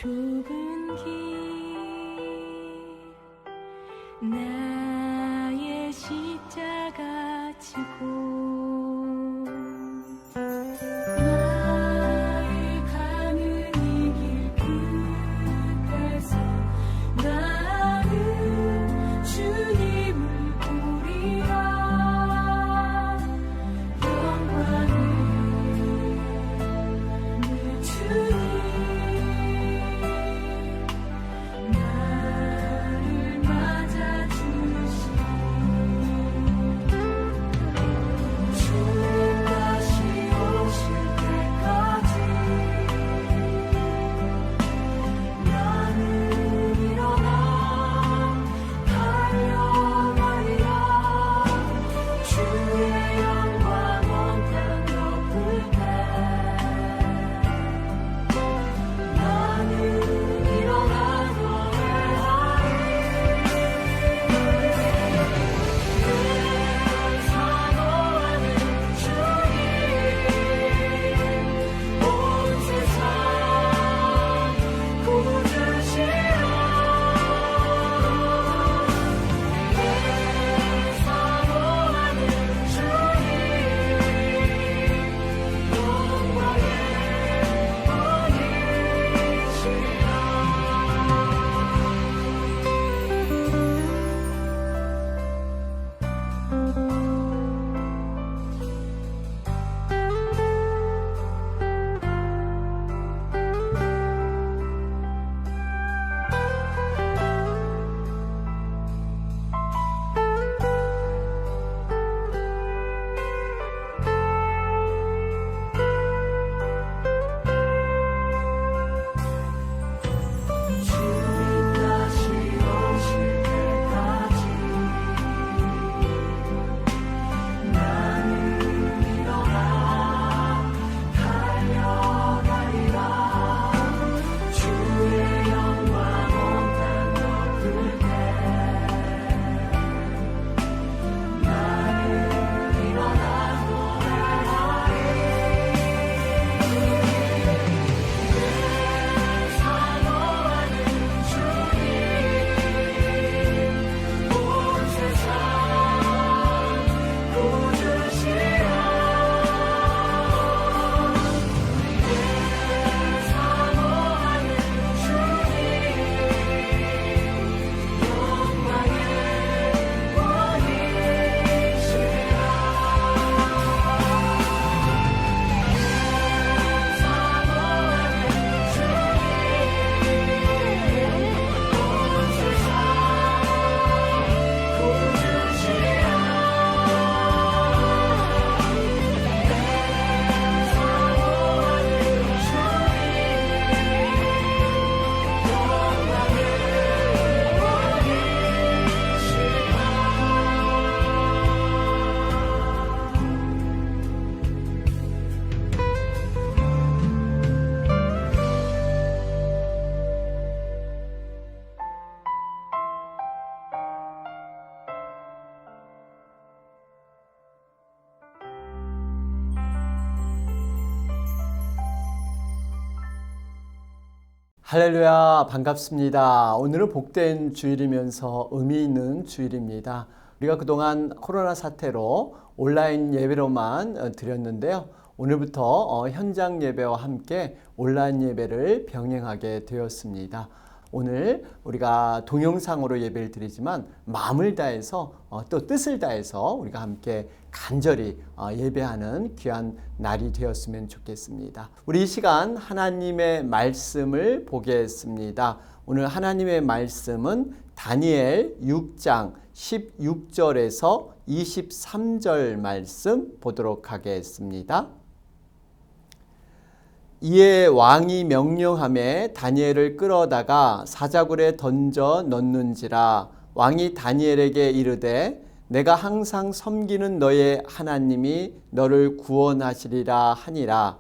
좁은 길 나의 십자가 지고 나의 가는 이 길 끝에서 나는 주님을 보리라 영광을 내 주님 나를 맞아주시 주님 다시 오실 때까지 나는 일어나 달려가리라 주의 영광 온 땅 덮을 때 나는 일어나 노래하리 늘 사모하는 주님 온 세상 구주시라 늘 사모하는 주님 영광의 주님 다시 오실 때까지 나는 일어나 달려가리라 주의 영광 온 땅 덮을 때 나는 일어나 노래하리 늘 사모하는 주님 온 세상 구주시라 늘 사모하는 주님 영광의 원이시라 사모하는 할렐루야, 반갑습니다. 오늘은 복된 주일이면서 의미 있는 주일입니다. 우리가 그동안 코로나 사태로 온라인 예배로만 드렸는데요. 오늘부터 현장 예배와 함께 온라인 예배를 병행하게 되었습니다. 오늘 우리가 동영상으로 예배를 드리지만 마음을 다해서 또 뜻을 다해서 우리가 함께 간절히 예배하는 귀한 날이 되었으면 좋겠습니다. 우리 이 시간 하나님의 말씀을 보겠습니다. 오늘 하나님의 말씀은 다니엘 6장 16절에서 23절 말씀 보도록 하겠습니다. 이에 왕이 명령하매 다니엘을 끌어다가 사자굴에 던져 넣는지라. 왕이 다니엘에게 이르되 내가 항상 섬기는 너의 하나님이 너를 구원하시리라 하니라.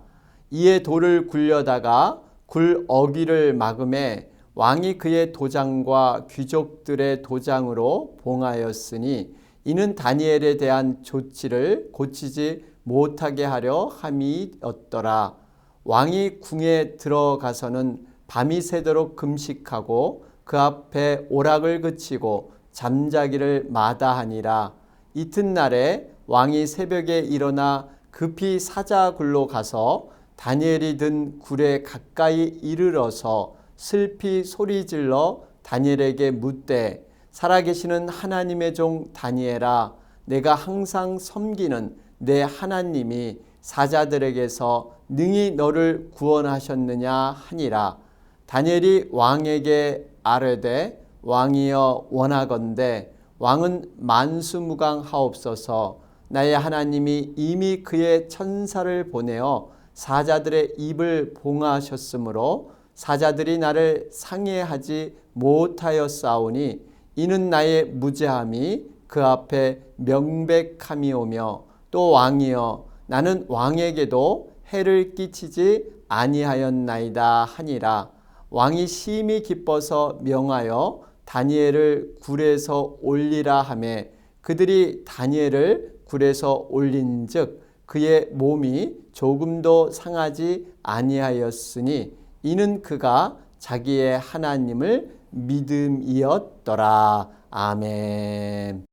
이에 돌을 굴려다가 굴 어귀를 막음에 왕이 그의 도장과 귀족들의 도장으로 봉하였으니 이는 다니엘에 대한 조치를 고치지 못하게 하려 함이었더라. 왕이 궁에 들어가서는 밤이 새도록 금식하고 그 앞에 오락을 그치고 잠자기를 마다하니라. 이튿날에 왕이 새벽에 일어나 급히 사자굴로 가서 다니엘이 든 굴에 가까이 이르러서 슬피 소리질러 다니엘에게 묻되, 살아계시는 하나님의 종 다니엘아, 내가 항상 섬기는 내 하나님이 사자들에게서 능히 너를 구원하셨느냐 하니라. 다니엘이 왕에게 아뢰되, 왕이여 원하건대 왕은 만수무강하옵소서. 나의 하나님이 이미 그의 천사를 보내어 사자들의 입을 봉하셨으므로 사자들이 나를 상해하지 못하였사오니 이는 나의 무죄함이 그 앞에 명백함이오며, 또 왕이여 나는 왕에게도 해를 끼치지 아니하였나이다 하니라. 왕이 심히 기뻐서 명하여 다니엘을 굴에서 올리라 하매 그들이 다니엘을 굴에서 올린즉 그의 몸이 조금도 상하지 아니하였으니 이는 그가 자기의 하나님을 믿음이었더라. 아멘.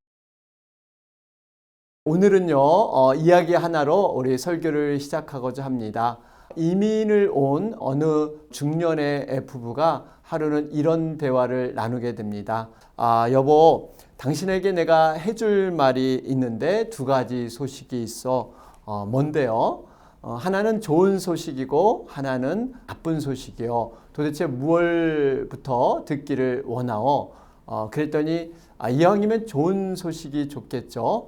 오늘은요, 이야기 하나로 우리 설교를 시작하고자 합니다. 이민을 온 어느 중년의 부부가 하루는 이런 대화를 나누게 됩니다. 여보, 당신에게 내가 해줄 말이 있는데 두 가지 소식이 있어. 뭔데요? 하나는 좋은 소식이고 하나는 나쁜 소식이요. 도대체 무엇부터 듣기를 원하오? 그랬더니 이왕이면 좋은 소식이 좋겠죠.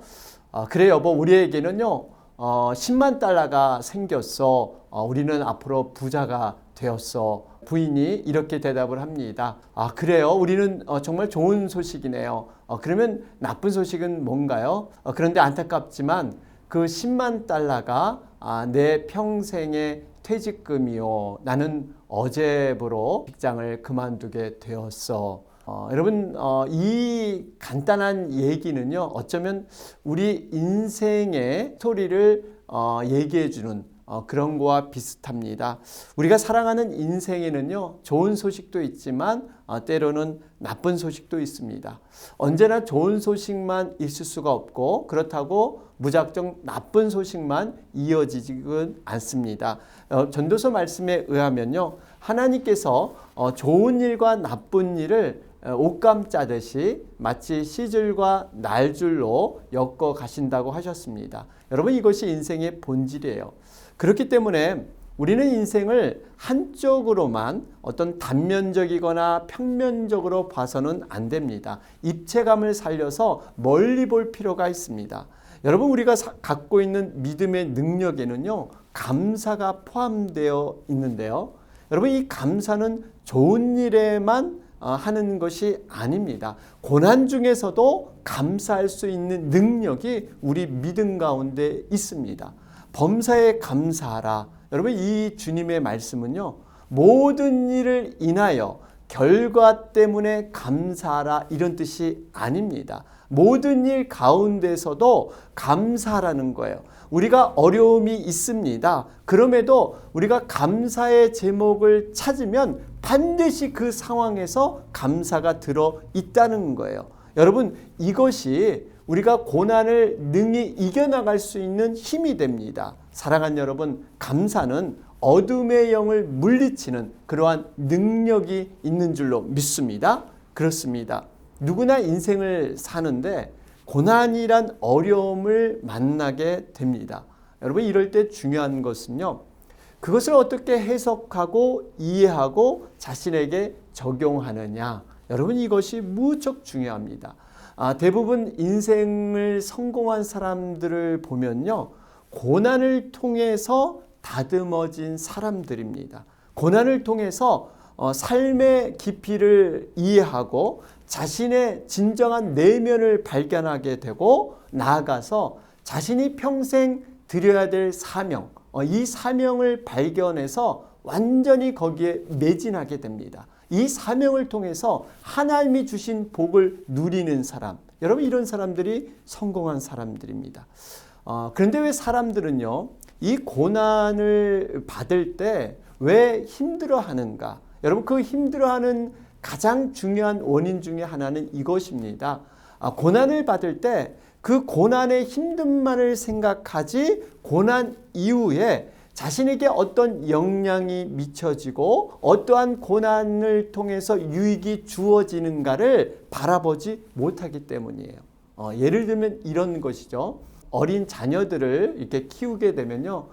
그래 여보, 우리에게는요 10만 달러가 생겼어. 우리는 앞으로 부자가 되었어. 부인이 이렇게 대답을 합니다. 그래요? 우리는 정말 좋은 소식이네요. 그러면 나쁜 소식은 뭔가요? 그런데 안타깝지만 그 10만 달러가 내 평생의 퇴직금이요. 나는 어제부로 직장을 그만두게 되었어. 여러분, 이 간단한 얘기는요, 어쩌면 우리 인생의 스토리를 얘기해주는 그런 거와 비슷합니다. 우리가 살아가는 인생에는요, 좋은 소식도 있지만 때로는 나쁜 소식도 있습니다. 언제나 좋은 소식만 있을 수가 없고, 그렇다고 무작정 나쁜 소식만 이어지지는 않습니다. 전도서 말씀에 의하면요, 하나님께서 좋은 일과 나쁜 일을 옷감 짜듯이 마치 시줄과 날줄로 엮어 가신다고 하셨습니다. 여러분, 이것이 인생의 본질이에요. 그렇기 때문에 우리는 인생을 한쪽으로만 어떤 단면적이거나 평면적으로 봐서는 안 됩니다. 입체감을 살려서 멀리 볼 필요가 있습니다. 여러분, 우리가 갖고 있는 믿음의 능력에는요, 감사가 포함되어 있는데요. 여러분, 이 감사는 좋은 일에만 하는 것이 아닙니다. 고난 중에서도 감사할 수 있는 능력이 우리 믿음 가운데 있습니다. 범사에 감사하라. 여러분, 이 주님의 말씀은요, 모든 일을 인하여 결과 때문에 감사하라 이런 뜻이 아닙니다. 모든 일 가운데서도 감사하라는 거예요. 우리가 어려움이 있습니다. 그럼에도 우리가 감사의 제목을 찾으면 반드시 그 상황에서 감사가 들어 있다는 거예요. 여러분, 이것이 우리가 고난을 능히 이겨나갈 수 있는 힘이 됩니다. 사랑하는 여러분, 감사는 어둠의 영을 물리치는 그러한 능력이 있는 줄로 믿습니다. 그렇습니다. 누구나 인생을 사는데 고난이란 어려움을 만나게 됩니다. 여러분, 이럴 때 중요한 것은요, 그것을 어떻게 해석하고 이해하고 자신에게 적용하느냐. 여러분, 이것이 무척 중요합니다. 대부분 인생을 성공한 사람들을 보면요, 고난을 통해서 다듬어진 사람들입니다. 고난을 통해서 삶의 깊이를 이해하고 자신의 진정한 내면을 발견하게 되고, 나아가서 자신이 평생 드려야 될 사명, 이 사명을 발견해서 완전히 거기에 매진하게 됩니다. 이 사명을 통해서 하나님이 주신 복을 누리는 사람, 여러분, 이런 사람들이 성공한 사람들입니다. 그런데 왜 사람들은요, 이 고난을 받을 때 왜 힘들어하는가? 여러분 그 힘들어하는 가장 중요한 원인 중에 하나는 이것입니다. 고난을 받을 때 그 고난의 힘듦만을 생각하지 고난 이후에 자신에게 어떤 영향이 미쳐지고 어떠한 고난을 통해서 유익이 주어지는가를 바라보지 못하기 때문이에요. 예를 들면 이런 것이죠. 어린 자녀들을 이렇게 키우게 되면요.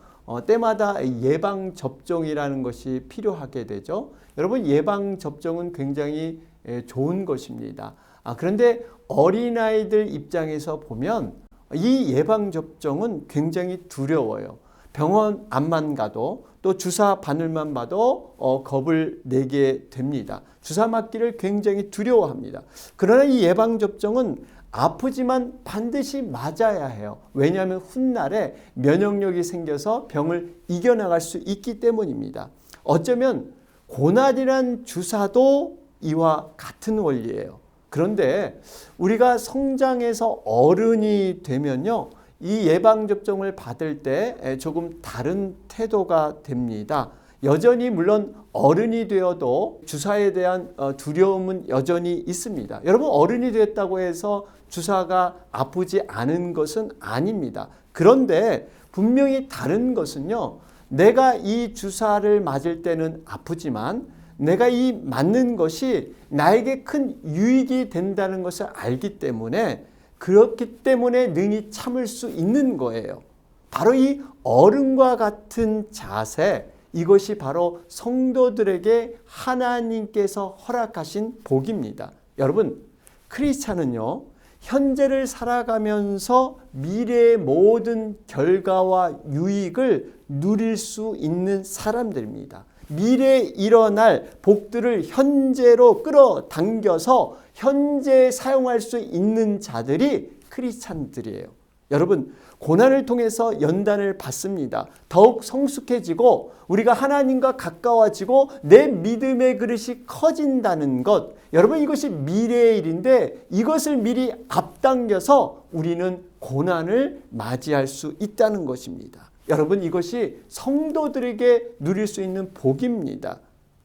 때마다 예방접종이라는 것이 필요하게 되죠. 여러분 예방접종은 굉장히 좋은 것입니다. 그런데 어린아이들 입장에서 보면 이 예방접종은 굉장히 두려워요. 병원 앞만 가도 또 주사 바늘만 봐도 겁을 내게 됩니다. 주사 맞기를 굉장히 두려워합니다. 그러나 이 예방접종은 아프지만 반드시 맞아야 해요. 왜냐하면 훗날에 면역력이 생겨서 병을 이겨나갈 수 있기 때문입니다. 어쩌면 고난이란 주사도 이와 같은 원리예요. 그런데 우리가 성장해서 어른이 되면요. 이 예방접종을 받을 때 조금 다른 태도가 됩니다. 여전히 물론 어른이 되어도 주사에 대한 두려움은 여전히 있습니다. 여러분 어른이 됐다고 해서 주사가 아프지 않은 것은 아닙니다. 그런데 분명히 다른 것은요. 내가 이 주사를 맞을 때는 아프지만 내가 이 맞는 것이 나에게 큰 유익이 된다는 것을 알기 때문에 그렇기 때문에 능히 참을 수 있는 거예요. 바로 이 어른과 같은 자세, 이것이 바로 성도들에게 하나님께서 허락하신 복입니다. 여러분, 크리스찬은요, 현재를 살아가면서 미래의 모든 결과와 유익을 누릴 수 있는 사람들입니다. 미래에 일어날 복들을 현재로 끌어당겨서 현재에 사용할 수 있는 자들이 크리스찬들이에요. 여러분, 고난을 통해서 연단을 받습니다. 더욱 성숙해지고 우리가 하나님과 가까워지고 내 믿음의 그릇이 커진다는 것. 여러분 이것이 미래의 일인데 이것을 미리 앞당겨서 우리는 고난을 맞이할 수 있다는 것입니다. 여러분 이것이 성도들에게 누릴 수 있는 복입니다.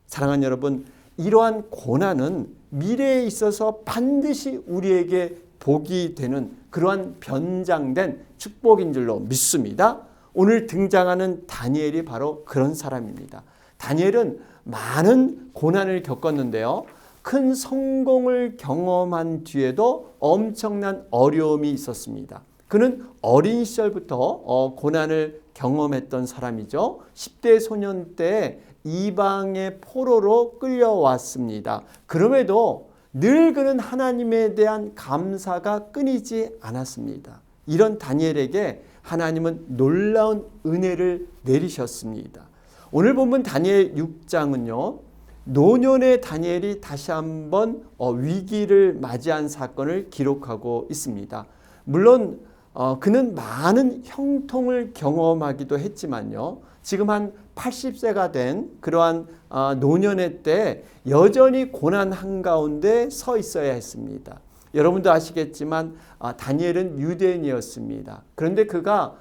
사랑하는 여러분, 이러한 고난은 미래에 있어서 반드시 우리에게 복이 되는 그러한 변장된 축복인 줄로 믿습니다. 오늘 등장하는 다니엘이 바로 그런 사람입니다. 다니엘은 많은 고난을 겪었는데요. 큰 성공을 경험한 뒤에도 엄청난 어려움이 있었습니다. 그는 어린 시절부터 고난을 경험했던 사람이죠. 10대 소년 때 이방의 포로로 끌려왔습니다. 그럼에도 늘 그는 하나님에 대한 감사가 끊이지 않았습니다. 이런 다니엘에게 하나님은 놀라운 은혜를 내리셨습니다. 오늘 본문 다니엘 6장은요. 노년의 다니엘이 다시 한번 위기를 맞이한 사건을 기록하고 있습니다. 물론 그는 많은 형통을 경험하기도 했지만요. 지금 한 80세가 된 그러한 노년의 때 여전히 고난 한가운데 서 있어야 했습니다. 여러분도 아시겠지만 다니엘은 유대인이었습니다. 그런데 그가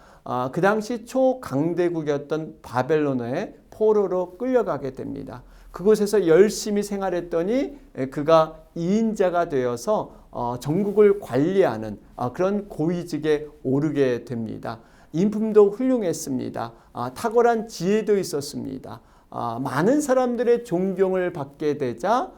그 당시 초강대국이었던 바벨론에 포로로 끌려가게 됩니다. 그곳에서 열심히 생활했더니 그가 2인자가 되어서 전국을 관리하는 그런 고위직에 오르게 됩니다. 인품도 훌륭했습니다. 탁월한 지혜도 있었습니다. 많은 사람들의 존경을 받게 되자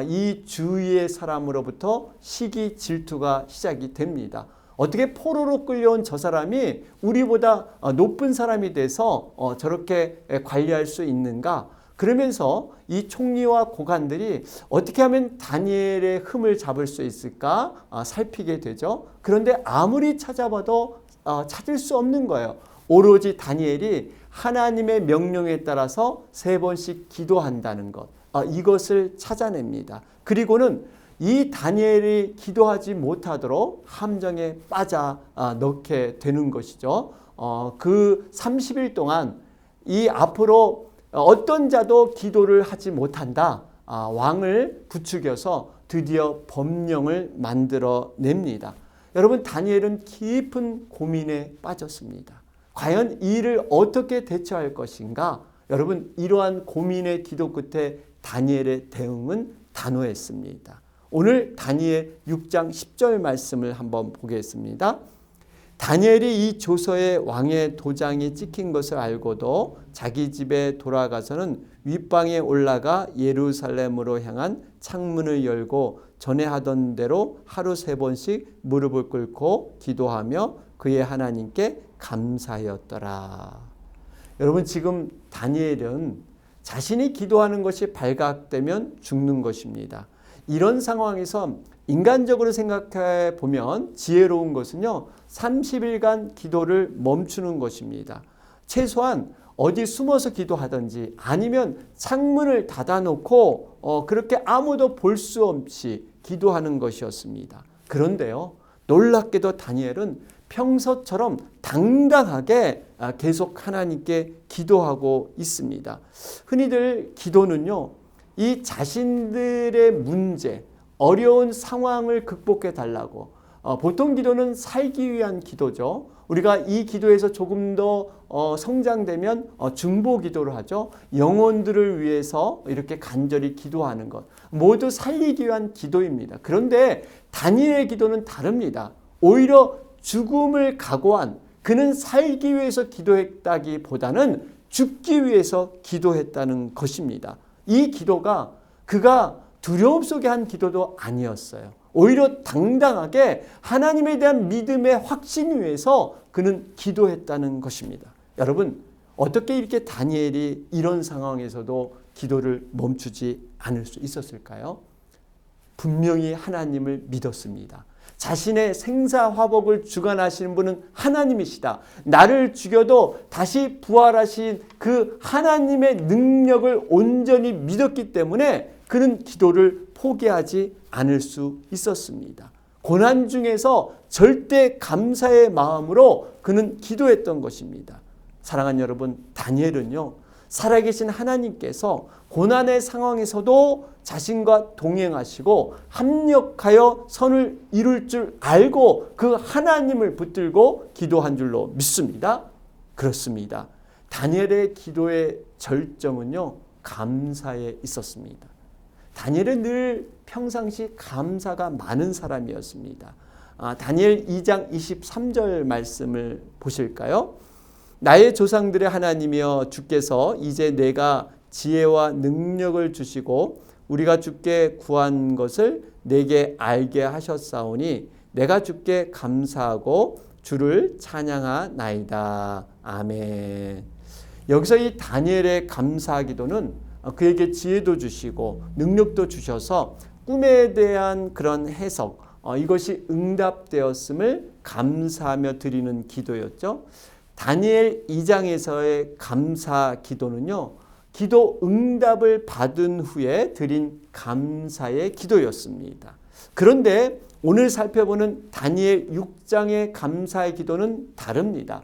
이 주위의 사람으로부터 시기 질투가 시작이 됩니다. 어떻게 포로로 끌려온 저 사람이 우리보다 높은 사람이 돼서 저렇게 관리할 수 있는가? 그러면서 이 총리와 고관들이 어떻게 하면 다니엘의 흠을 잡을 수 있을까 살피게 되죠. 그런데 아무리 찾아봐도 찾을 수 없는 거예요. 오로지 다니엘이 하나님의 명령에 따라서 3번씩 기도한다는 것. 이것을 찾아냅니다. 그리고는 이 다니엘이 기도하지 못하도록 함정에 빠져 넣게 되는 것이죠. 그 30일 동안 이 앞으로 어떤 자도 기도를 하지 못한다. 왕을 부추겨서 드디어 법령을 만들어 냅니다. 여러분, 다니엘은 깊은 고민에 빠졌습니다. 과연 이 일을 어떻게 대처할 것인가? 여러분, 이러한 고민의 기도 끝에 다니엘의 대응은 단호했습니다. 오늘 다니엘 6장 10절 말씀을 한번 보겠습니다. 다니엘이 이 조서에 왕의 도장이 찍힌 것을 알고도 자기 집에 돌아가서는 윗방에 올라가 예루살렘으로 향한 창문을 열고 전에 하던 대로 하루 3번씩 무릎을 꿇고 기도하며 그의 하나님께 감사하였더라. 여러분, 지금 다니엘은 자신이 기도하는 것이 발각되면 죽는 것입니다. 이런 상황에서 인간적으로 생각해 보면 지혜로운 것은요, 30일간 기도를 멈추는 것입니다. 최소한 어디 숨어서 기도하든지 아니면 창문을 닫아놓고 그렇게 아무도 볼 수 없이 기도하는 것이었습니다. 그런데요, 놀랍게도 다니엘은 평소처럼 당당하게 계속 하나님께 기도하고 있습니다. 흔히들 기도는요, 이 자신들의 문제, 어려운 상황을 극복해 달라고, 보통 기도는 살기 위한 기도죠. 우리가 이 기도에서 조금 더 성장되면 중보 기도를 하죠. 영혼들을 위해서 이렇게 간절히 기도하는 것, 모두 살리기 위한 기도입니다. 그런데 다니엘의 기도는 다릅니다. 오히려 죽음을 각오한, 그는 살기 위해서 기도했다기보다는 죽기 위해서 기도했다는 것입니다. 이 기도가 그가 두려움 속에 한 기도도 아니었어요. 오히려 당당하게 하나님에 대한 믿음의 확신 위에서 그는 기도했다는 것입니다. 여러분, 어떻게 이렇게 다니엘이 이런 상황에서도 기도를 멈추지 않을 수 있었을까요? 분명히 하나님을 믿었습니다. 자신의 생사화복을 주관하시는 분은 하나님이시다. 나를 죽여도 다시 부활하신 그 하나님의 능력을 온전히 믿었기 때문에 그는 기도를 포기하지 않을 수 있었습니다. 고난 중에서 절대 감사의 마음으로 그는 기도했던 것입니다. 사랑하는 여러분, 다니엘은요, 살아계신 하나님께서 고난의 상황에서도 자신과 동행하시고 합력하여 선을 이룰 줄 알고 그 하나님을 붙들고 기도한 줄로 믿습니다. 그렇습니다. 다니엘의 기도의 절정은요, 감사에 있었습니다. 다니엘은 늘 평상시 감사가 많은 사람이었습니다. 다니엘 2장 23절 말씀을 보실까요? 나의 조상들의 하나님이여 주께서 이제 내가 지혜와 능력을 주시고 우리가 주께 구한 것을 내게 알게 하셨사오니 내가 주께 감사하고 주를 찬양하나이다. 아멘. 여기서 이 다니엘의 감사 기도는 그에게 지혜도 주시고 능력도 주셔서 꿈에 대한 그런 해석, 이것이 응답되었음을 감사하며 드리는 기도였죠. 다니엘 2장에서의 감사 기도는요, 기도 응답을 받은 후에 드린 감사의 기도였습니다. 그런데 오늘 살펴보는 다니엘 6장의 감사의 기도는 다릅니다.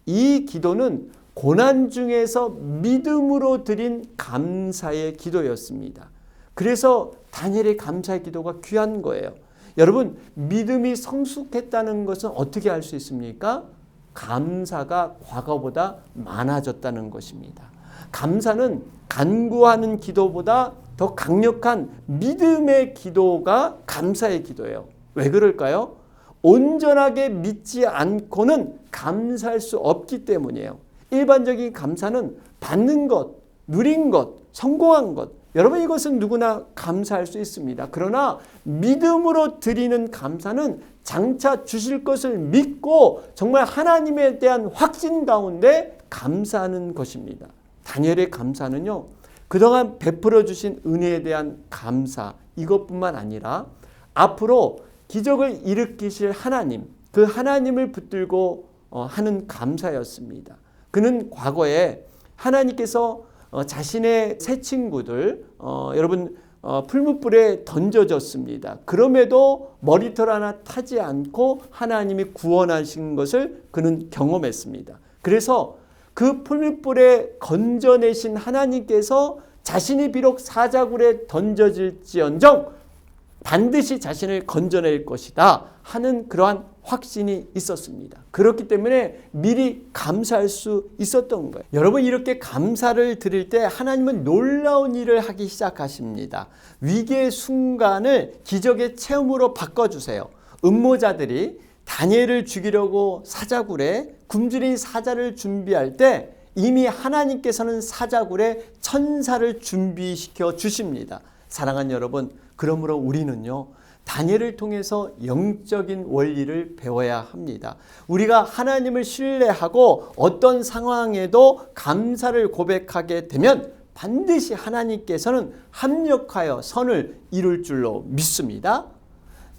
이 기도는 고난 중에서 믿음으로 드린 감사의 기도였습니다. 그래서 다니엘의 감사의 기도가 귀한 거예요. 여러분, 믿음이 성숙했다는 것은 어떻게 알 수 있습니까? 감사가 과거보다 많아졌다는 것입니다. 감사는 간구하는 기도보다 더 강력한 믿음의 기도가 감사의 기도예요. 왜 그럴까요? 온전하게 믿지 않고는 감사할 수 없기 때문이에요. 일반적인 감사는 받는 것, 누린 것, 성공한 것, 여러분 이것은 누구나 감사할 수 있습니다. 그러나 믿음으로 드리는 감사는 장차 주실 것을 믿고 정말 하나님에 대한 확신 가운데 감사하는 것입니다. 다니엘의 감사는요, 그동안 베풀어 주신 은혜에 대한 감사, 이것뿐만 아니라 앞으로 기적을 일으키실 하나님, 그 하나님을 붙들고 하는 감사였습니다. 그는 과거에 하나님께서 자신의 새 친구들, 여러분 풀무불에 던져졌습니다. 그럼에도 머리털 하나 타지 않고 하나님이 구원하신 것을 그는 경험했습니다. 그래서 그 풀무불에 건져내신 하나님께서 자신이 비록 사자굴에 던져질지언정 반드시 자신을 건져낼 것이다 하는 그러한 확신이 있었습니다. 그렇기 때문에 미리 감사할 수 있었던 거예요. 여러분, 이렇게 감사를 드릴 때 하나님은 놀라운 일을 하기 시작하십니다. 위기의 순간을 기적의 체험으로 바꿔주세요. 음모자들이 다니엘을 죽이려고 사자굴에 굶주린 사자를 준비할 때 이미 하나님께서는 사자굴에 천사를 준비시켜 주십니다. 사랑하는 여러분, 그러므로 우리는요, 다니엘을 통해서 영적인 원리를 배워야 합니다. 우리가 하나님을 신뢰하고 어떤 상황에도 감사를 고백하게 되면 반드시 하나님께서는 합력하여 선을 이룰 줄로 믿습니다.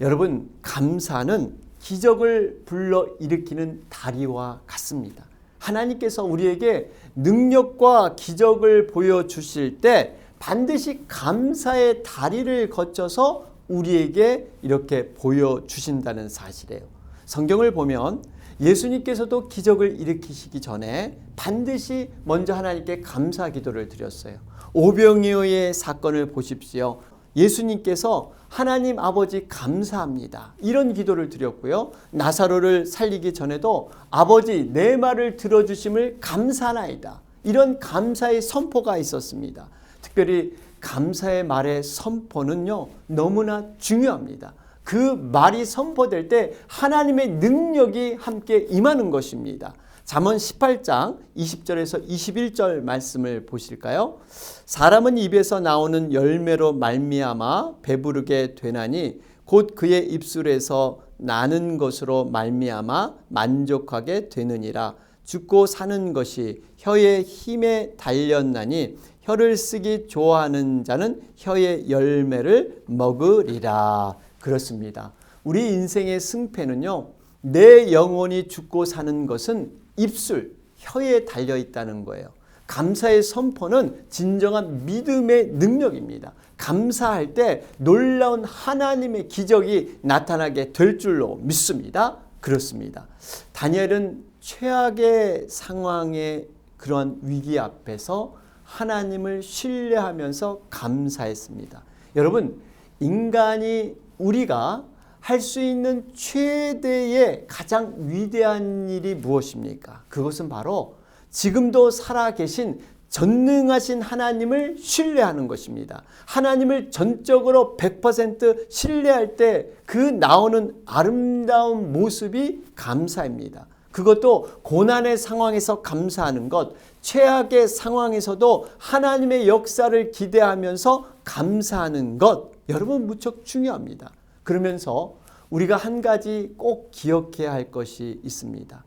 여러분, 감사는 기적을 불러일으키는 다리와 같습니다. 하나님께서 우리에게 능력과 기적을 보여주실 때 반드시 감사의 다리를 거쳐서 우리에게 이렇게 보여주신다는 사실이에요. 성경을 보면 예수님께서도 기적을 일으키시기 전에 반드시 먼저 하나님께 감사 기도를 드렸어요. 오병이어의 사건을 보십시오. 예수님께서 하나님 아버지 감사합니다, 이런 기도를 드렸고요. 나사로를 살리기 전에도 아버지 내 말을 들어주심을 감사하나이다, 이런 감사의 선포가 있었습니다. 특별히 감사의 말의 선포는요, 너무나 중요합니다. 그 말이 선포될 때 하나님의 능력이 함께 임하는 것입니다. 잠언 18장 20절에서 21절 말씀을 보실까요? 사람은 입에서 나오는 열매로 말미암아 배부르게 되나니 곧 그의 입술에서 나는 것으로 말미암아 만족하게 되느니라. 죽고 사는 것이 혀의 힘에 달렸나니 혀를 쓰기 좋아하는 자는 혀의 열매를 먹으리라. 그렇습니다. 우리 인생의 승패는요, 내 영혼이 죽고 사는 것은 입술, 혀에 달려 있다는 거예요. 감사의 선포는 진정한 믿음의 능력입니다. 감사할 때 놀라운 하나님의 기적이 나타나게 될 줄로 믿습니다. 그렇습니다. 다니엘은 최악의 상황의 그런 위기 앞에서 하나님을 신뢰하면서 감사했습니다. 여러분, 인간이 우리가 할 수 있는 최대의 가장 위대한 일이 무엇입니까? 그것은 바로 지금도 살아계신 전능하신 하나님을 신뢰하는 것입니다. 하나님을 전적으로 100% 신뢰할 때 그 나오는 아름다운 모습이 감사입니다. 그것도 고난의 상황에서 감사하는 것, 최악의 상황에서도 하나님의 역사를 기대하면서 감사하는 것, 여러분 무척 중요합니다. 그러면서 우리가 한 가지 꼭 기억해야 할 것이 있습니다.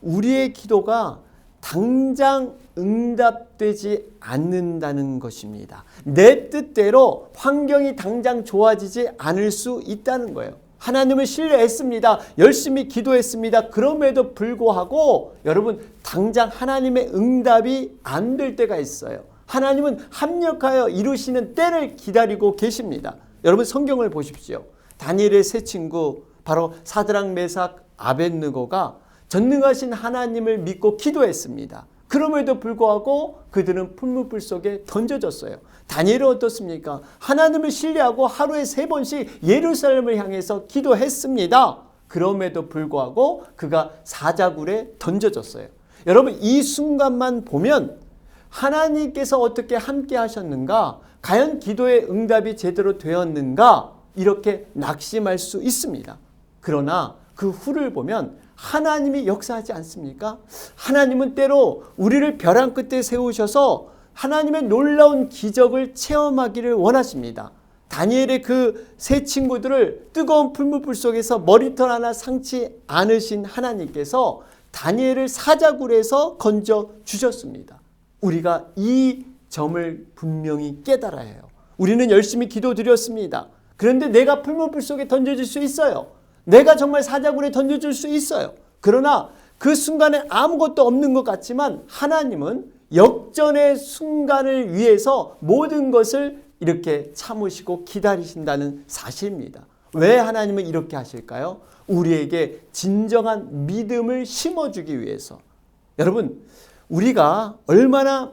우리의 기도가 당장 응답되지 않는다는 것입니다. 내 뜻대로 환경이 당장 좋아지지 않을 수 있다는 거예요. 하나님을 신뢰했습니다. 열심히 기도했습니다. 그럼에도 불구하고 여러분, 당장 하나님의 응답이 안 될 때가 있어요. 하나님은 합력하여 이루시는 때를 기다리고 계십니다. 여러분, 성경을 보십시오. 다니엘의 세 친구 바로 사드락, 메삭, 아벳느고가 전능하신 하나님을 믿고 기도했습니다. 그럼에도 불구하고 그들은 풀무불 속에 던져졌어요. 다니엘은 어떻습니까? 하나님을 신뢰하고 하루에 3번씩 예루살렘을 향해서 기도했습니다. 그럼에도 불구하고 그가 사자굴에 던져졌어요. 여러분, 이 순간만 보면 하나님께서 어떻게 함께 하셨는가? 과연 기도의 응답이 제대로 되었는가? 이렇게 낙심할 수 있습니다. 그러나 그 후를 보면 하나님이 역사하지 않습니까? 하나님은 때로 우리를 벼랑 끝에 세우셔서 하나님의 놀라운 기적을 체험하기를 원하십니다. 다니엘의 그 세 친구들을 뜨거운 풀무불 속에서 머리털 하나 상치 않으신 하나님께서 다니엘을 사자굴에서 건져 주셨습니다. 우리가 이 점을 분명히 깨달아야 해요. 우리는 열심히 기도드렸습니다. 그런데 내가 풀무불 속에 던져질 수 있어요. 내가 정말 사자굴에 던져질 수 있어요. 그러나 그 순간에 아무것도 없는 것 같지만 하나님은 역전의 순간을 위해서 모든 것을 이렇게 참으시고 기다리신다는 사실입니다. 왜 하나님은 이렇게 하실까요? 우리에게 진정한 믿음을 심어주기 위해서. 여러분, 우리가 얼마나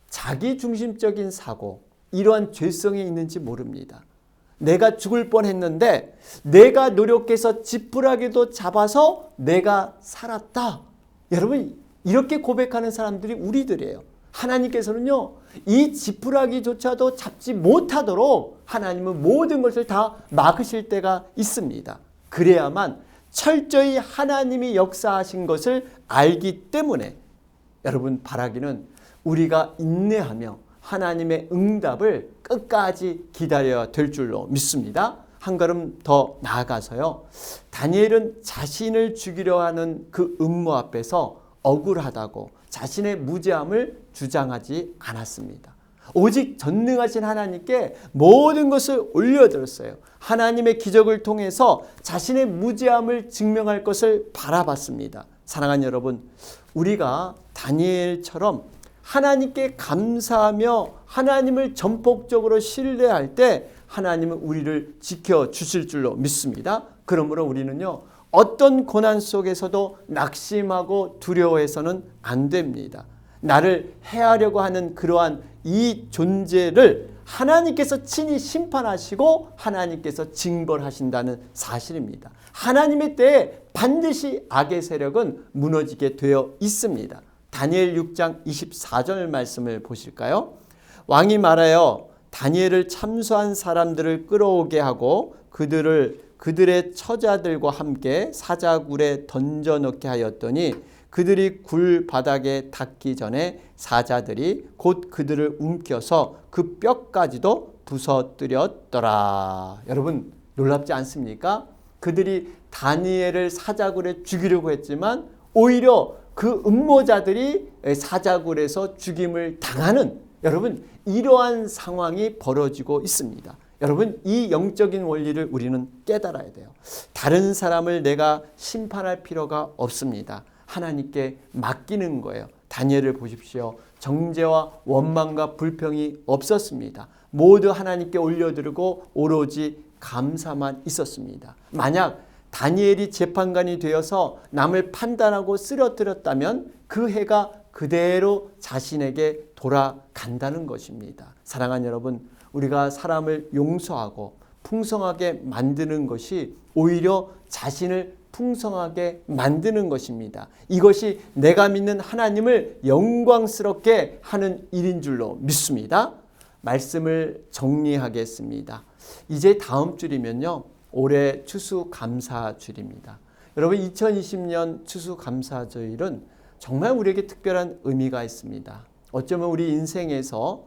자기중심적인 사고, 이러한 죄성이 있는지 모릅니다. 내가 죽을 뻔했는데 내가 노력해서 지푸라기도 잡아서 내가 살았다. 여러분 이렇게 고백하는 사람들이 우리들이에요. 하나님께서는요 이 지푸라기조차도 잡지 못하도록 하나님은 모든 것을 다 막으실 때가 있습니다. 그래야만 철저히 하나님이 역사하신 것을 알기 때문에 여러분 바라기는 우리가 인내하며 하나님의 응답을 끝까지 기다려야 될 줄로 믿습니다. 한 걸음 더 나아가서요. 다니엘은 자신을 죽이려 하는 그 음모 앞에서 억울하다고 자신의 무죄함을 주장하지 않았습니다. 오직 전능하신 하나님께 모든 것을 올려드렸어요. 하나님의 기적을 통해서 자신의 무죄함을 증명할 것을 바라봤습니다. 사랑하는 여러분, 우리가 다니엘처럼 하나님께 감사하며 하나님을 전폭적으로 신뢰할 때 하나님은 우리를 지켜주실 줄로 믿습니다. 그러므로 우리는요 어떤 고난 속에서도 낙심하고 두려워해서는 안 됩니다. 나를 해하려고 하는 그러한 이 존재를 하나님께서 친히 심판하시고 하나님께서 징벌하신다는 사실입니다. 하나님의 때에 반드시 악의 세력은 무너지게 되어 있습니다. 다니엘 6장 24절 말씀을 보실까요? 왕이 말하여 다니엘을 참수한 사람들을 끌어오게 하고 그들의 처자들과 함께 사자굴에 던져넣게 하였더니 그들이 굴 바닥에 닿기 전에 사자들이 곧 그들을 움켜서 그 뼈까지도 부서뜨렸더라. 여러분 놀랍지 않습니까? 그들이 다니엘을 사자굴에 죽이려고 했지만 오히려 그 음모자들이 사자굴에서 죽임을 당하는 여러분 이러한 상황이 벌어지고 있습니다. 여러분 이 영적인 원리를 우리는 깨달아야 돼요. 다른 사람을 내가 심판할 필요가 없습니다. 하나님께 맡기는 거예요. 다니엘을 보십시오. 정죄와 원망과 불평이 없었습니다. 모두 하나님께 올려드리고 오로지 감사만 있었습니다. 만약 다니엘이 재판관이 되어서 남을 판단하고 쓰러뜨렸다면 그 해가 그대로 자신에게 돌아간다는 것입니다. 사랑하는 여러분, 우리가 사람을 용서하고 풍성하게 만드는 것이 오히려 자신을 풍성하게 만드는 것입니다. 이것이 내가 믿는 하나님을 영광스럽게 하는 일인 줄로 믿습니다. 말씀을 정리하겠습니다. 이제 다음 줄이면요. 올해 추수감사주일입니다. 여러분 2020년 추수감사주일은 정말 우리에게 특별한 의미가 있습니다. 어쩌면 우리 인생에서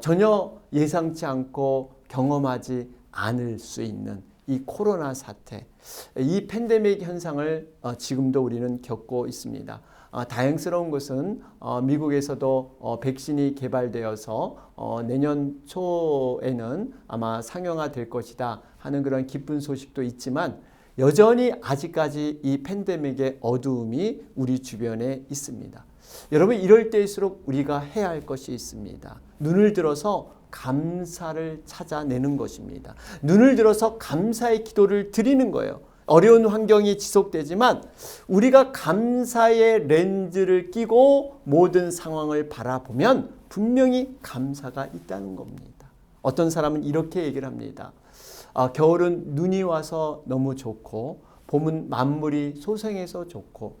전혀 예상치 않고 경험하지 않을 수 있는 이 코로나 사태, 이 팬데믹 현상을 지금도 우리는 겪고 있습니다. 다행스러운 것은 미국에서도 백신이 개발되어서 내년 초에는 아마 상용화될 것이다 하는 그런 기쁜 소식도 있지만 여전히 아직까지 이 팬데믹의 어두움이 우리 주변에 있습니다. 여러분 이럴 때일수록 우리가 해야 할 것이 있습니다. 눈을 들어서 감사를 찾아내는 것입니다. 눈을 들어서 감사의 기도를 드리는 거예요. 어려운 환경이 지속되지만 우리가 감사의 렌즈를 끼고 모든 상황을 바라보면 분명히 감사가 있다는 겁니다. 어떤 사람은 이렇게 얘기를 합니다. 겨울은 눈이 와서 너무 좋고 봄은 만물이 소생해서 좋고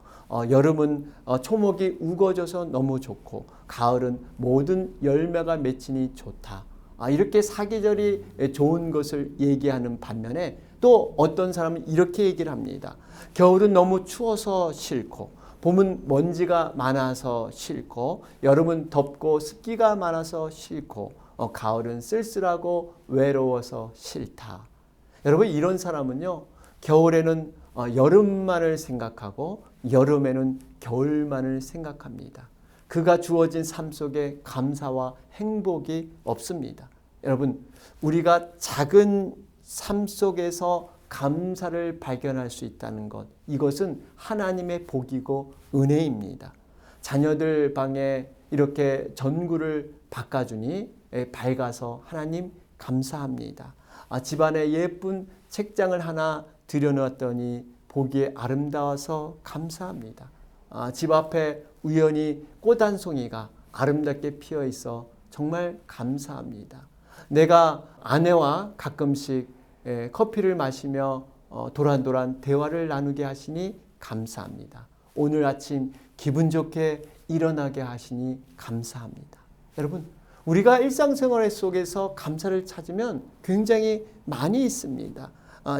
여름은 초목이 우거져서 너무 좋고 가을은 모든 열매가 맺히니 좋다. 이렇게 사계절이 좋은 것을 얘기하는 반면에 또 어떤 사람은 이렇게 얘기를 합니다. 겨울은 너무 추워서 싫고 봄은 먼지가 많아서 싫고 여름은 덥고 습기가 많아서 싫고 가을은 쓸쓸하고 외로워서 싫다. 여러분 이런 사람은요. 겨울에는 여름만을 생각하고 여름에는 겨울만을 생각합니다. 그가 주어진 삶 속에 감사와 행복이 없습니다. 여러분 우리가 작은 삶 속에서 감사를 발견할 수 있다는 것, 이것은 하나님의 복이고 은혜입니다. 자녀들 방에 이렇게 전구를 바꿔주니 밝아서 하나님 감사합니다. 집안에 예쁜 책장을 하나 들여놓았더니 보기에 아름다워서 감사합니다. 집 앞에 우연히 꽃 한 송이가 아름답게 피어 있어 정말 감사합니다. 내가 아내와 가끔씩 커피를 마시며 도란도란 대화를 나누게 하시니 감사합니다. 오늘 아침 기분 좋게 일어나게 하시니 감사합니다. 여러분, 우리가 일상생활 속에서 감사를 찾으면 굉장히 많이 있습니다.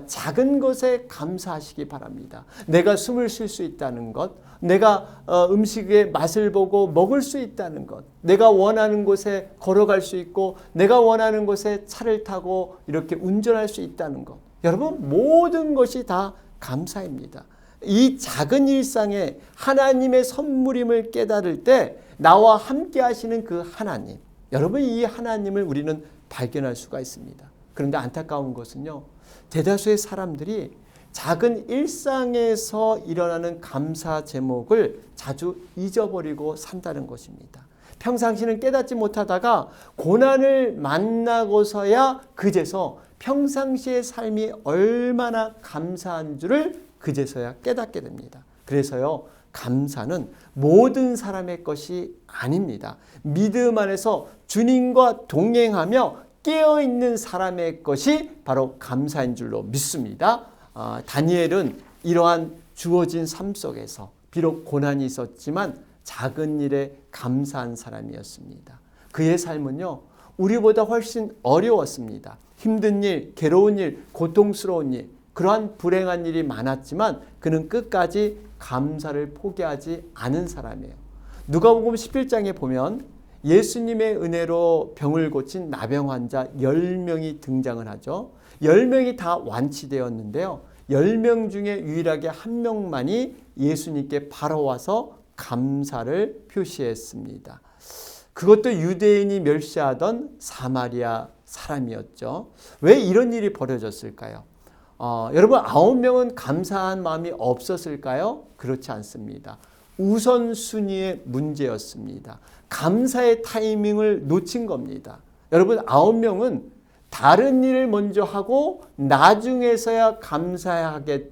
작은 것에 감사하시기 바랍니다. 내가 숨을 쉴 수 있다는 것, 내가 음식의 맛을 보고 먹을 수 있다는 것, 내가 원하는 곳에 걸어갈 수 있고 내가 원하는 곳에 차를 타고 이렇게 운전할 수 있다는 것. 여러분, 모든 것이 다 감사입니다. 이 작은 일상에 하나님의 선물임을 깨달을 때 나와 함께 하시는 그 하나님, 여러분, 이 하나님을 우리는 발견할 수가 있습니다. 그런데 안타까운 것은요, 대다수의 사람들이 작은 일상에서 일어나는 감사 제목을 자주 잊어버리고 산다는 것입니다. 평상시는 깨닫지 못하다가 고난을 만나고서야 그제서 평상시의 삶이 얼마나 감사한 줄을 그제서야 깨닫게 됩니다. 그래서요, 감사는 모든 사람의 것이 아닙니다. 믿음 안에서 주님과 동행하며 깨어있는 사람의 것이 바로 감사인 줄로 믿습니다. 다니엘은 이러한 주어진 삶 속에서 비록 고난이 있었지만 작은 일에 감사한 사람이었습니다. 그의 삶은요, 우리보다 훨씬 어려웠습니다. 힘든 일, 괴로운 일, 고통스러운 일, 그러한 불행한 일이 많았지만 그는 끝까지 감사를 포기하지 않은 사람이에요. 누가복음 11장에 보면 예수님의 은혜로 병을 고친 나병 환자 10명이 등장을 하죠. 10명이 다 완치되었는데요. 10명 중에 유일하게 한 명만이 예수님께 바로 와서 감사를 표시했습니다. 그것도 유대인이 멸시하던 사마리아 사람이었죠. 왜 이런 일이 벌어졌을까요? 여러분, 9명은 감사한 마음이 없었을까요? 그렇지 않습니다. 우선순위의 문제였습니다. 감사의 타이밍을 놓친 겁니다. 여러분, 9명은 다른 일을 먼저 하고 나중에서야 감사해야겠다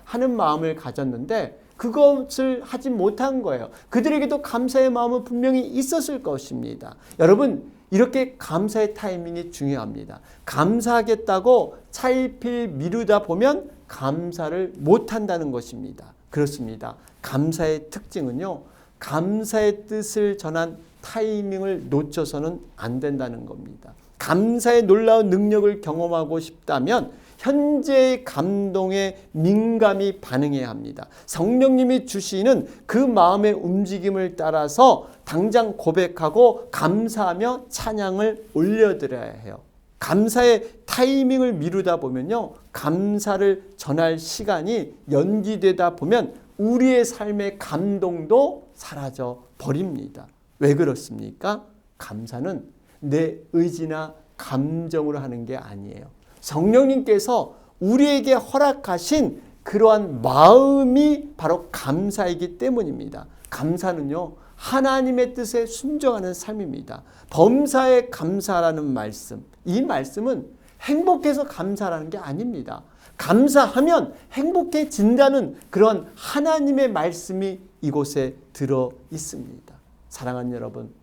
하는 마음을 가졌는데 그것을 하지 못한 거예요. 그들에게도 감사의 마음은 분명히 있었을 것입니다. 여러분, 이렇게 감사의 타이밍이 중요합니다. 감사하겠다고 차일피일 미루다 보면 감사를 못한다는 것입니다. 그렇습니다. 감사의 특징은요, 감사의 뜻을 전한 타이밍을 놓쳐서는 안 된다는 겁니다. 감사의 놀라운 능력을 경험하고 싶다면 현재의 감동에 민감히 반응해야 합니다. 성령님이 주시는 그 마음의 움직임을 따라서 당장 고백하고 감사하며 찬양을 올려드려야 해요. 감사의 타이밍을 미루다 보면요, 감사를 전할 시간이 연기되다 보면 우리의 삶의 감동도 사라져 버립니다. 왜 그렇습니까? 감사는 내 의지나 감정으로 하는 게 아니에요. 성령님께서 우리에게 허락하신 그러한 마음이 바로 감사이기 때문입니다. 감사는요, 하나님의 뜻에 순종하는 삶입니다. 범사에 감사라는 말씀, 이 말씀은 행복해서 감사라는 게 아닙니다. 감사하면 행복해진다는 그런 하나님의 말씀이 이곳에 들어 있습니다. 사랑하는 여러분,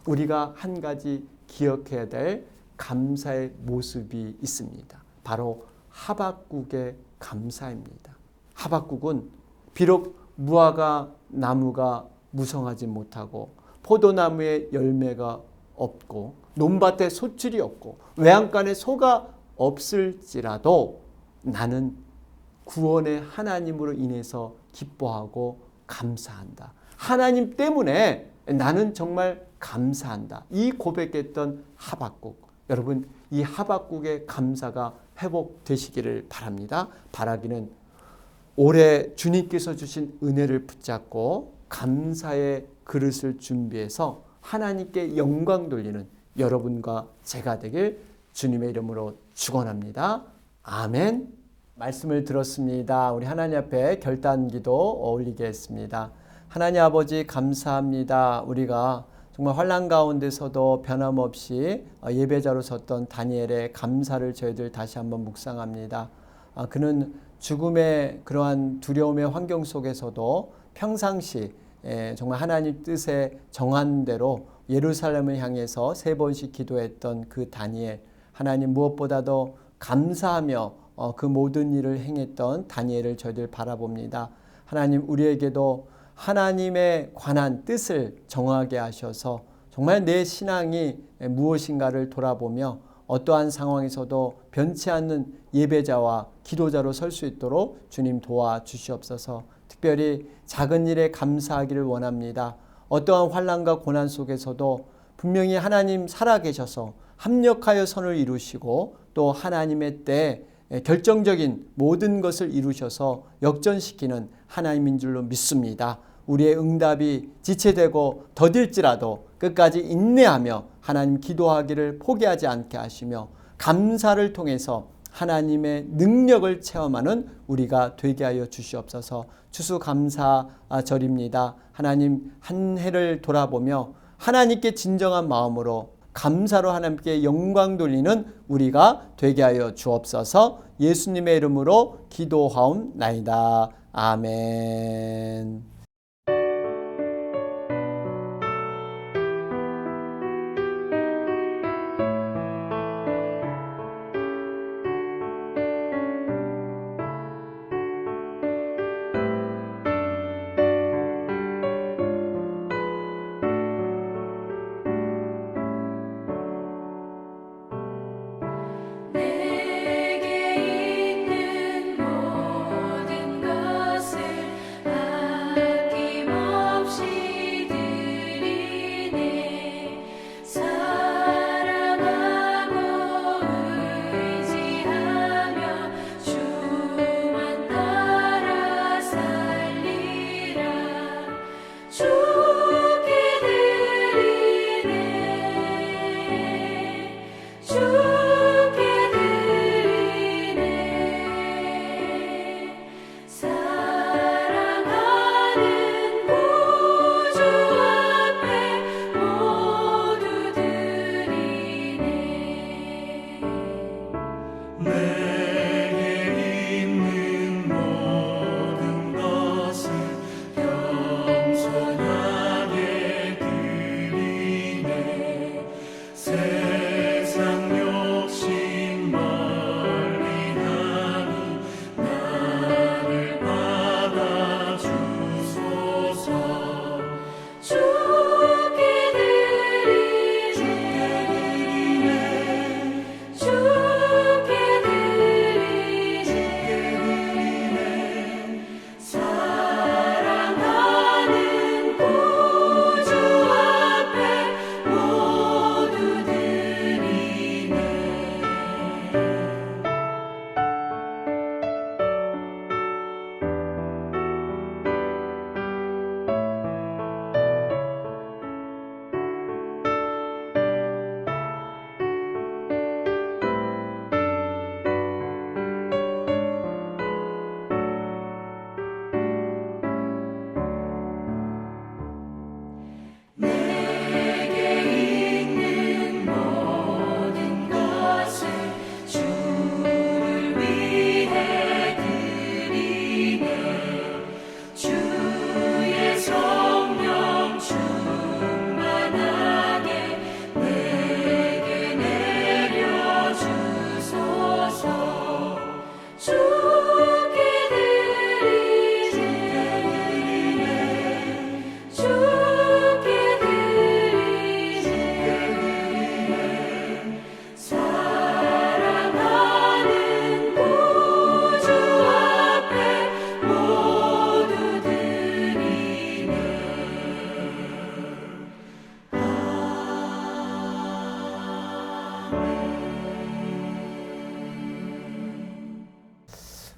우리가 한 가지 기억해야 될 감사의 모습이 있습니다. 바로 하박국의 감사입니다. 하박국은 비록 무화과 나무가 무성하지 못하고 포도나무에 열매가 없고 논밭에 소출이 없고 외양간에 소가 없을지라도 나는 구원의 하나님으로 인해서 기뻐하고 감사한다. 하나님 때문에 나는 정말 감사한다. 이 고백했던 하박국. 여러분, 이 하박국의 감사가 회복되시기를 바랍니다. 바라기는 올해 주님께서 주신 은혜를 붙잡고 감사의 그릇을 준비해서 하나님께 영광 돌리는 여러분과 제가 되길 주님의 이름으로 축원합니다. 아멘. 말씀을 들었습니다. 우리 하나님 앞에 결단기도 올리겠습니다. 하나님 아버지, 감사합니다. 우리가 정말 환난 가운데서도 변함없이 예배자로 섰던 다니엘의 감사를 저희들 다시 한번 묵상합니다. 그는 죽음의 그러한 두려움의 환경 속에서도 평상시 정말 하나님 뜻에 정한 대로 예루살렘을 향해서 3번씩 기도했던 그 다니엘, 하나님 무엇보다도 감사하며 그 모든 일을 행했던 다니엘을 저희들 바라봅니다. 하나님 우리에게도 하나님에 관한 뜻을 정하게 하셔서 정말 내 신앙이 무엇인가를 돌아보며 어떠한 상황에서도 변치 않는 예배자와 기도자로 설 수 있도록 주님 도와주시옵소서. 특별히 작은 일에 감사하기를 원합니다. 어떠한 환난과 고난 속에서도 분명히 하나님 살아계셔서 합력하여 선을 이루시고 또 하나님의 때 결정적인 모든 것을 이루셔서 역전시키는 하나님인 줄로 믿습니다. 우리의 응답이 지체되고 더딜지라도 끝까지 인내하며 하나님 기도하기를 포기하지 않게 하시며 감사를 통해서 하나님의 능력을 체험하는 우리가 되게 하여 주시옵소서. 추수감사절입니다. 하나님 한 해를 돌아보며 하나님께 진정한 마음으로 감사로 하나님께 영광 돌리는 우리가 되게 하여 주옵소서. 예수님의 이름으로 기도하옵나이다. 아멘.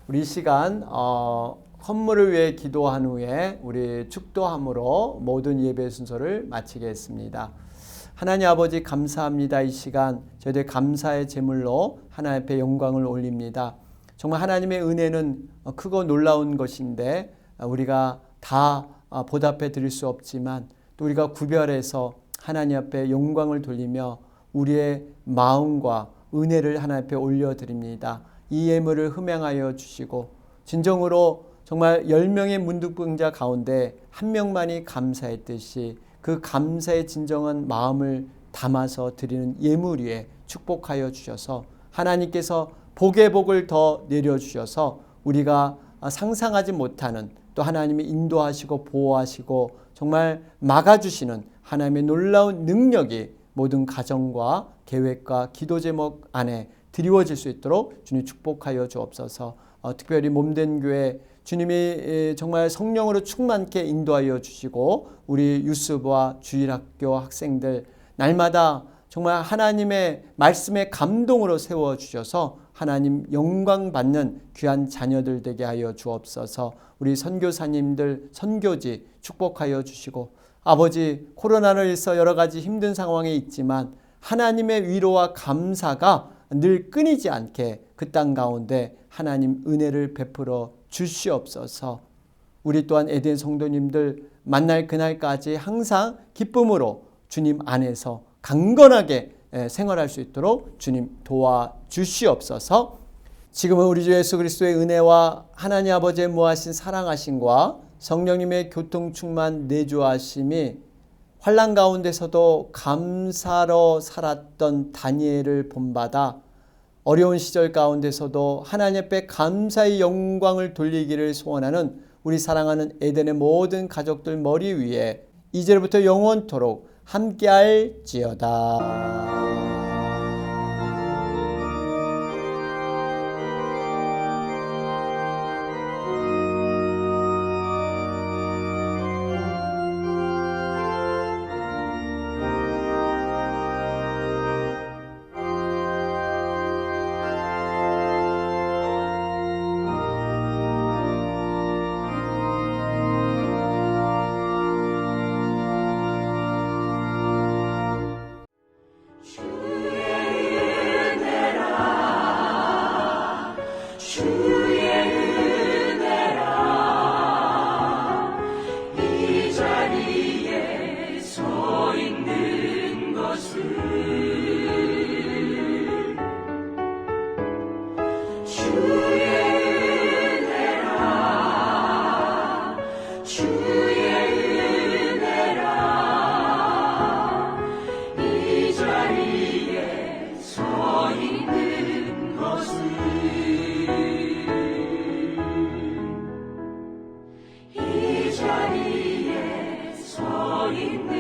우리 이 시간 헌물을 위해 기도한 후에 우리 축도함으로 모든 예배 순서를 마치겠습니다. 하나님 아버지 감사합니다. 이 시간 저희들 감사의 제물로 하나님 앞에 영광을 올립니다. 정말 하나님의 은혜는 크고 놀라운 것인데 우리가 다 보답해 드릴 수 없지만 또 우리가 구별해서 하나님 앞에 영광을 돌리며 우리의 마음과 은혜를 하나님 앞에 올려드립니다. 이 예물을 흠양하여 주시고 진정으로 정말 10명의 문둥병자 가운데 한 명만이 감사했듯이 그 감사의 진정한 마음을 담아서 드리는 예물 위에 축복하여 주셔서 하나님께서 복의 복을 더 내려주셔서 우리가 상상하지 못하는 또 하나님이 인도하시고 보호하시고 정말 막아주시는 하나님의 놀라운 능력이 모든 가정과 계획과 기도 제목 안에 드리워질 수 있도록 주님 축복하여 주옵소서. 특별히 몸된 교회 주님이 정말 성령으로 충만케 인도하여 주시고 우리 유스부와 주일학교 학생들 날마다 정말 하나님의 말씀의 감동으로 세워주셔서 하나님 영광 받는 귀한 자녀들 되게 하여 주옵소서. 우리 선교사님들 선교지 축복하여 주시고 아버지 코로나로 인해서 여러 가지 힘든 상황에 있지만 하나님의 위로와 감사가 늘 끊이지 않게 그 땅 가운데 하나님 은혜를 베풀어 주시옵소서. 우리 또한 에덴 성도님들 만날 그날까지 항상 기쁨으로 주님 안에서 강건하게 생활할 수 있도록 주님 도와주시옵소서. 지금은 우리 주 예수 그리스도의 은혜와 하나님 아버지의 무하신 사랑하심과 성령님의 교통 충만 내주하심이 환난 가운데서도 감사로 살았던 다니엘을 본받아 어려운 시절 가운데서도 하나님 앞에 감사의 영광을 돌리기를 소원하는 우리 사랑하는 에덴의 모든 가족들 머리 위에 이제부터 영원토록 함께할지어다. 이 자리에 서 있는